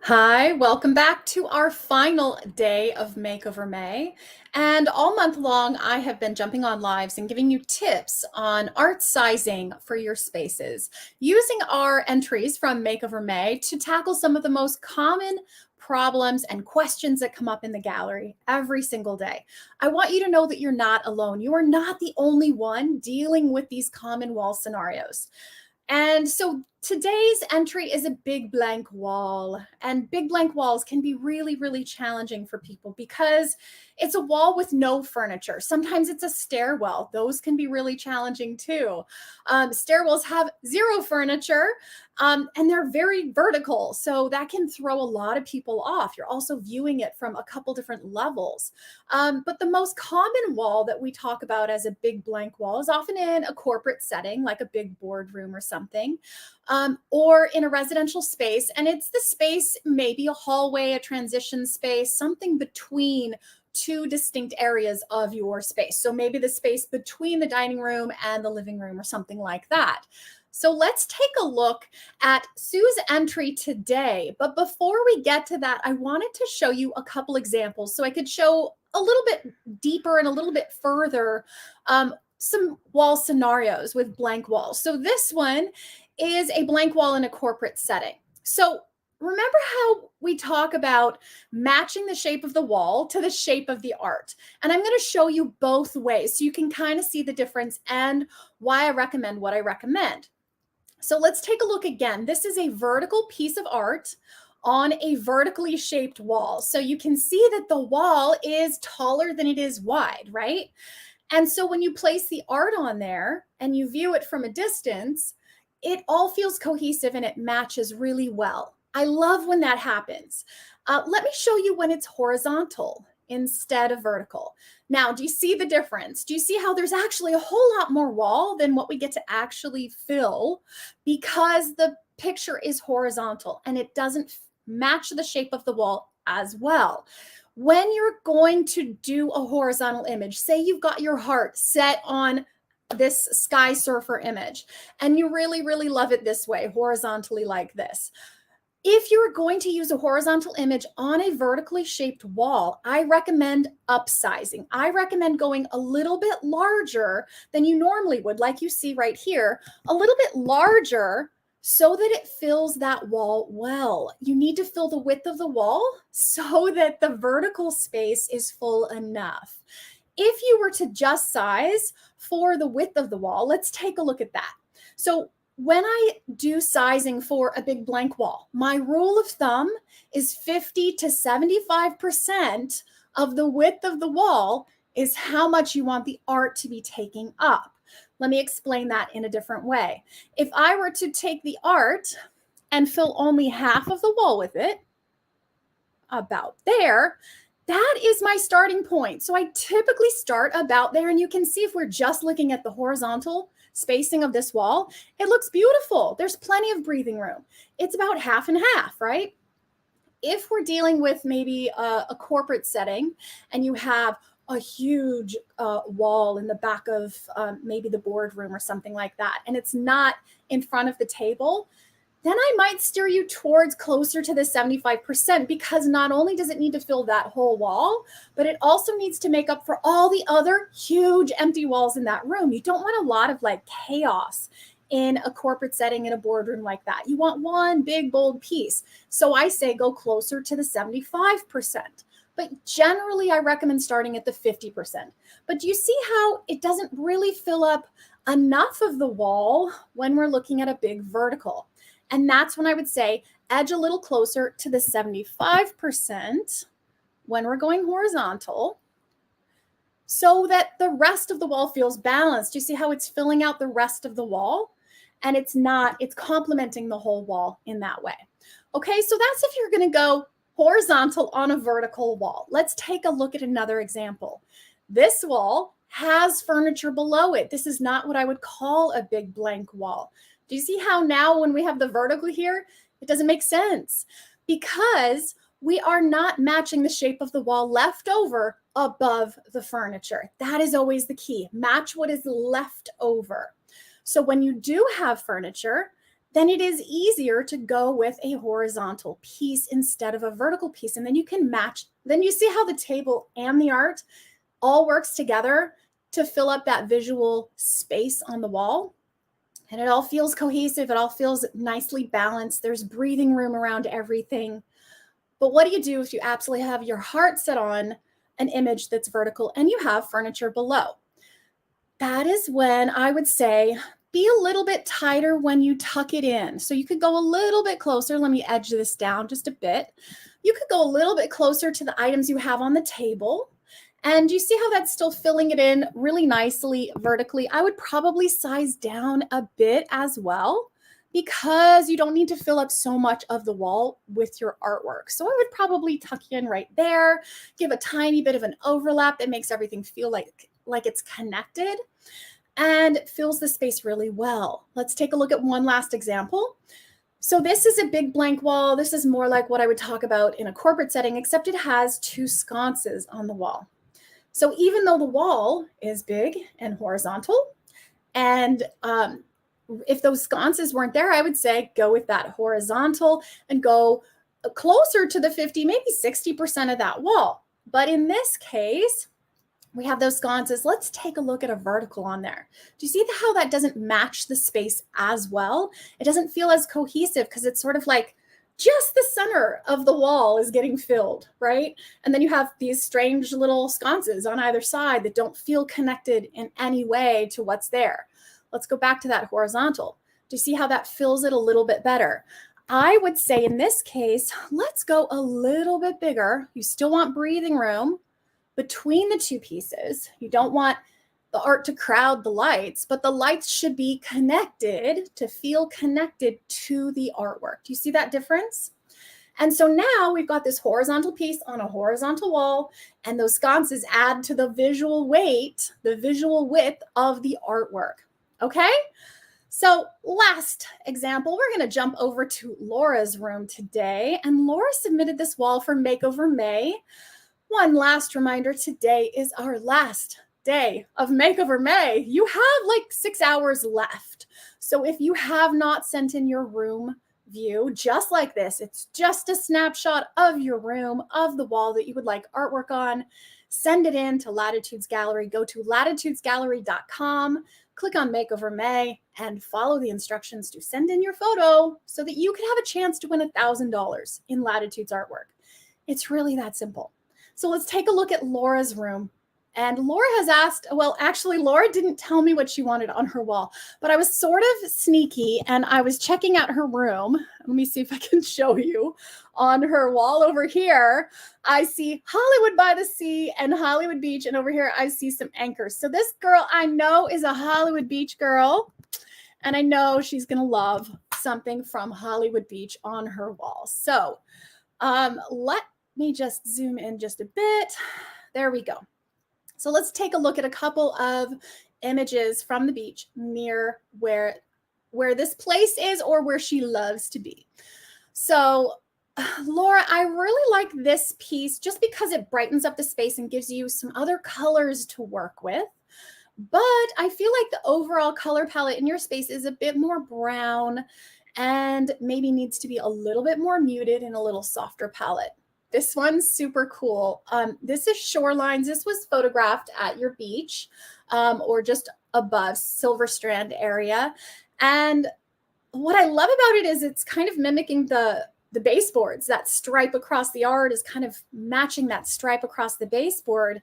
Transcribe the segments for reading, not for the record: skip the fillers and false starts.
Hi, welcome back to our final day of Makeover May. And all month long, I have been jumping on lives and giving you tips on art sizing for your spaces, using our entries from Makeover May to tackle some of the most common problems and questions that come up in the gallery every single day. I want you to know that you're not alone. You are not the only one dealing with these common wall scenarios. And so today's entry is a big blank wall. And big blank walls can be really, really challenging for people because it's a wall with no furniture. Sometimes it's a stairwell. Those can be really challenging too. Stairwells have zero furniture and they're very vertical. So that can throw a lot of people off. You're also viewing it from a couple different levels. But the most common wall that we talk about as a big blank wall is often in a corporate setting, like a big boardroom or something, or in a residential space. And it's the space, maybe a hallway, a transition space, something between two distinct areas of your space. So maybe the space between the dining room and the living room or something like that. So let's take a look at Sue's entry today. But before we get to that, I wanted to show you a couple examples so I could show a little bit deeper and a little bit further some wall scenarios with blank walls. So this one is a blank wall in a corporate setting. So remember how we talk about matching the shape of the wall to the shape of the art. And I'm going to show you both ways so you can kind of see the difference and why I recommend what I recommend. So let's take a look again. This is a vertical piece of art on a vertically shaped wall. So you can see that the wall is taller than it is wide, right? And so when you place the art on there and you view it from a distance, it all feels cohesive and it matches really well. I love when that happens. Let me show you when it's horizontal instead of vertical. Now, do you see the difference? Do you see how there's actually a whole lot more wall than what we get to actually fill because the picture is horizontal and it doesn't match the shape of the wall as well? When you're going to do a horizontal image, say you've got your heart set on this sky surfer image and you really, really love it this way, horizontally like this. If you're going to use a horizontal image on a vertically shaped wall, I recommend upsizing. I recommend going a little bit larger than you normally would, like you see right here, a little bit larger so that it fills that wall well. You need to fill the width of the wall so that the vertical space is full enough. If you were to just size for the width of the wall, let's take a look at that. So when I do sizing for a big blank wall, my rule of thumb is 50 to 75% of the width of the wall is how much you want the art to be taking up. Let me explain that in a different way. If I were to take the art and fill only half of the wall with it, about there, that is my starting point. So I typically start about there, and you can see if we're just looking at the horizontal spacing of this wall, it looks beautiful. There's plenty of breathing room. It's about half and half, right? If we're dealing with maybe a corporate setting and you have a huge wall in the back of maybe the boardroom or something like that, and it's not in front of the table, then I might steer you towards closer to the 75% because not only does it need to fill that whole wall, but it also needs to make up for all the other huge empty walls in that room. You don't want a lot of like chaos in a corporate setting in a boardroom like that. You want one big, bold piece. So I say go closer to the 75%. But generally, I recommend starting at the 50%. But do you see how it doesn't really fill up enough of the wall when we're looking at a big vertical? And that's when I would say edge a little closer to the 75% when we're going horizontal so that the rest of the wall feels balanced. You see how it's filling out the rest of the wall? And it's complementing the whole wall in that way. Okay, so that's if you're going to go horizontal on a vertical wall. Let's take a look at another example. This wall has furniture below it. This is not what I would call a big blank wall. Do you see how now when we have the vertical here, it doesn't make sense because we are not matching the shape of the wall left over above the furniture. That is always the key. Match what is left over. So when you do have furniture, then it is easier to go with a horizontal piece instead of a vertical piece. And then you can match, then you see how the table and the art all works together to fill up that visual space on the wall. And it all feels cohesive. It all feels nicely balanced. There's breathing room around everything. But what do you do if you absolutely have your heart set on an image that's vertical and you have furniture below? That is when I would say, be a little bit tighter when you tuck it in. So you could go a little bit closer. Let me edge this down just a bit. You could go a little bit closer to the items you have on the table. And you see how that's still filling it in really nicely vertically. I would probably size down a bit as well, because you don't need to fill up so much of the wall with your artwork. So I would probably tuck you in right there, give a tiny bit of an overlap that makes everything feel like it's connected and fills the space really well. Let's take a look at one last example. So this is a big blank wall. This is more like what I would talk about in a corporate setting, except it has two sconces on the wall. So even though the wall is big and horizontal, and if those sconces weren't there, I would say go with that horizontal and go closer to the 50, maybe 60% of that wall. But in this case, we have those sconces. Let's take a look at a vertical on there. Do you see how that doesn't match the space as well? It doesn't feel as cohesive because it's sort of like just the center of the wall is getting filled, right? And then you have these strange little sconces on either side that don't feel connected in any way to what's there. Let's go back to that horizontal. Do you see how that fills it a little bit better? I would say in this case, let's go a little bit bigger. You still want breathing room between the two pieces. You don't want the art to crowd the lights, but the lights should be connected to feel connected to the artwork. Do you see that difference? And so now we've got this horizontal piece on a horizontal wall, and those sconces add to the visual weight, the visual width of the artwork. Okay? So last example, we're going to jump over to Laura's room today. And Laura submitted this wall for Makeover May. One last reminder, today is our last day of Makeover May. You have like 6 hours left. So if you have not sent in your room view, just like this, it's just a snapshot of your room, of the wall that you would like artwork on, send it in to Latitudes Gallery. Go to latitudesgallery.com, click on Makeover May, and follow the instructions to send in your photo so that you can have a chance to win $1,000 in Latitudes artwork. It's really that simple. So let's take a look at Laura's room. And Laura has asked, well, actually, Laura didn't tell me what she wanted on her wall, but I was sort of sneaky and I was checking out her room. Let me see if I can show you. On her wall over here, I see Hollywood by the Sea and Hollywood Beach. And over here, I see some anchors. So this girl I know is a Hollywood Beach girl. And I know she's going to love something from Hollywood Beach on her wall. So let me just zoom in just a bit. There we go. So let's take a look at a couple of images from the beach near where this place is or where she loves to be. So Laura, I really like this piece just because it brightens up the space and gives you some other colors to work with. But I feel like the overall color palette in your space is a bit more brown and maybe needs to be a little bit more muted and a little softer palette. This one's super cool. This is Shorelines. This was photographed at your beach or just above Silver Strand area. And what I love about it is it's kind of mimicking the baseboards. That stripe across the art is kind of matching that stripe across the baseboard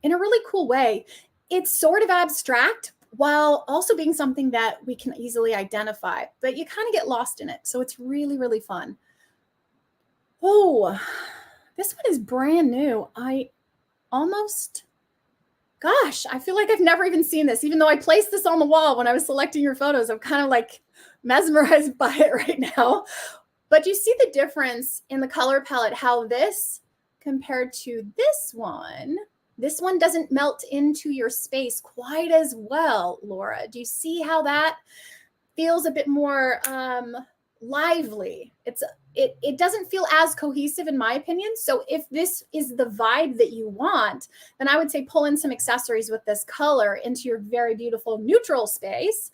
in a really cool way. It's sort of abstract while also being something that we can easily identify, but you kind of get lost in it. So it's really, really fun. Oh, this one is brand new. I feel like I've never even seen this, even though I placed this on the wall when I was selecting your photos. I'm kind of like mesmerized by it right now. But you see the difference in the color palette, how this compared to this one doesn't melt into your space quite as well, Laura. Do you see how that feels a bit more lively? It doesn't feel as cohesive in my opinion. So if this is the vibe that you want, then I would say pull in some accessories with this color into your very beautiful neutral space.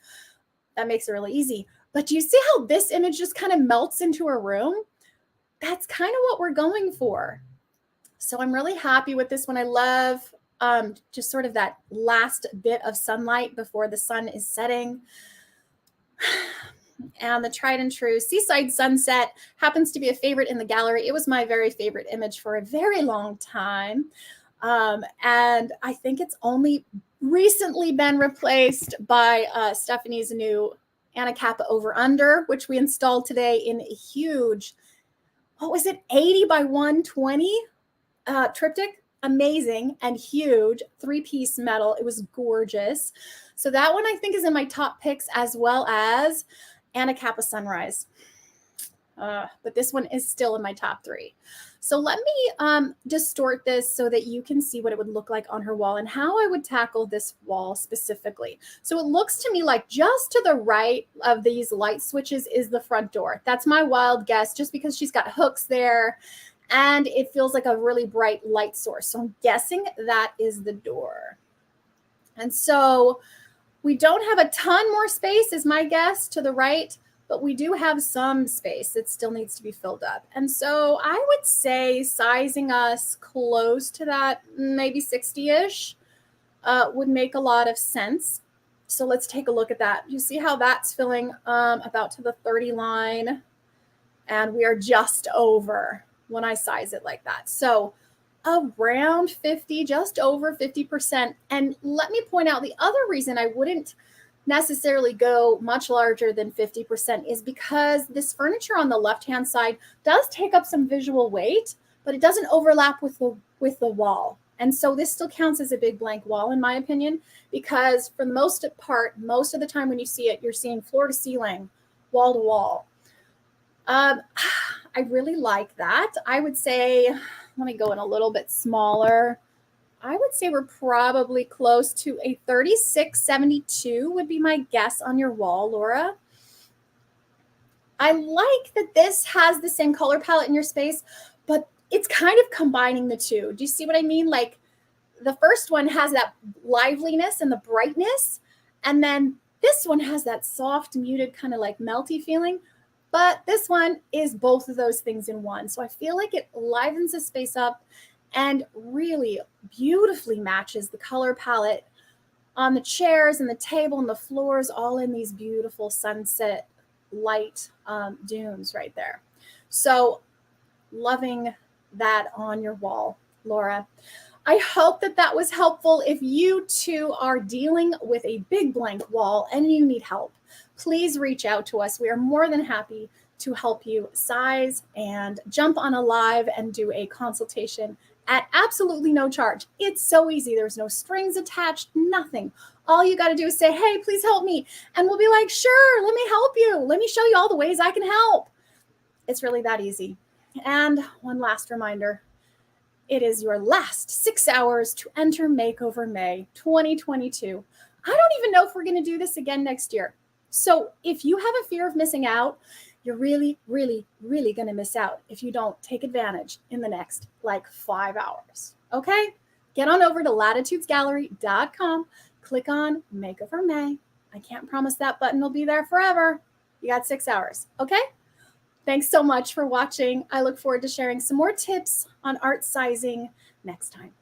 That makes it really easy. But do you see how this image just kind of melts into a room? That's kind of what we're going for. So I'm really happy with this one. I love just sort of that last bit of sunlight before the sun is setting. And the tried and true seaside sunset happens to be a favorite in the gallery. It was my very favorite image for a very long time. And I think it's only recently been replaced by Stephanie's new Anacapa Over Under, which we installed today in a huge, what was it, 80 by 120 triptych. Amazing and huge 3-piece metal. It was gorgeous. So that one I think is in my top picks, as well as Anacapa Sunrise. But this one is still in my top 3. So let me distort this so that you can see what it would look like on her wall and how I would tackle this wall specifically. So it looks to me like just to the right of these light switches is the front door. That's my wild guess, just because she's got hooks there and it feels like a really bright light source. So I'm guessing that is the door. And so we don't have a ton more space, is my guess, to the right, but we do have some space that still needs to be filled up. And so I would say sizing us close to that, maybe 60-ish, would make a lot of sense. So let's take a look at that. You see how that's filling about to the 30 line, and we are just over when I size it like that. So around 50, just over 50%. And let me point out the other reason I wouldn't necessarily go much larger than 50% is because this furniture on the left-hand side does take up some visual weight, but it doesn't overlap with the wall. And so this still counts as a big blank wall, in my opinion, because for the most part, most of the time when you see it, you're seeing floor to ceiling, wall to wall. I really like that. I would say, let me go in a little bit smaller. I would say we're probably close to a 3672 would be my guess on your wall, Laura. I like that this has the same color palette in your space, but it's kind of combining the two. Do you see what I mean? Like the first one has that liveliness and the brightness, and then this one has that soft, muted, kind of like melty feeling. But this one is both of those things in one. So I feel like it livens the space up and really beautifully matches the color palette on the chairs and the table and the floors, all in these beautiful sunset light dunes right there. So loving that on your wall, Laura. I hope that that was helpful. If you too are dealing with a big blank wall and you need help, please reach out to us. We are more than happy to help you size and jump on a live and do a consultation at absolutely no charge. It's so easy. There's no strings attached, nothing. All you got to do is say, hey, please help me. And we'll be like, sure, let me help you. Let me show you all the ways I can help. It's really that easy. And one last reminder, it is your last 6 hours to enter Makeover May 2022. I don't even know if we're going to do this again next year. So if you have a fear of missing out, you're really, really, really going to miss out if you don't take advantage in the next 5 hours. Okay? Get on over to latitudesgallery.com. Click on Makeover May. I can't promise that button will be there forever. You got 6 hours. Okay? Thanks so much for watching. I look forward to sharing some more tips on art sizing next time.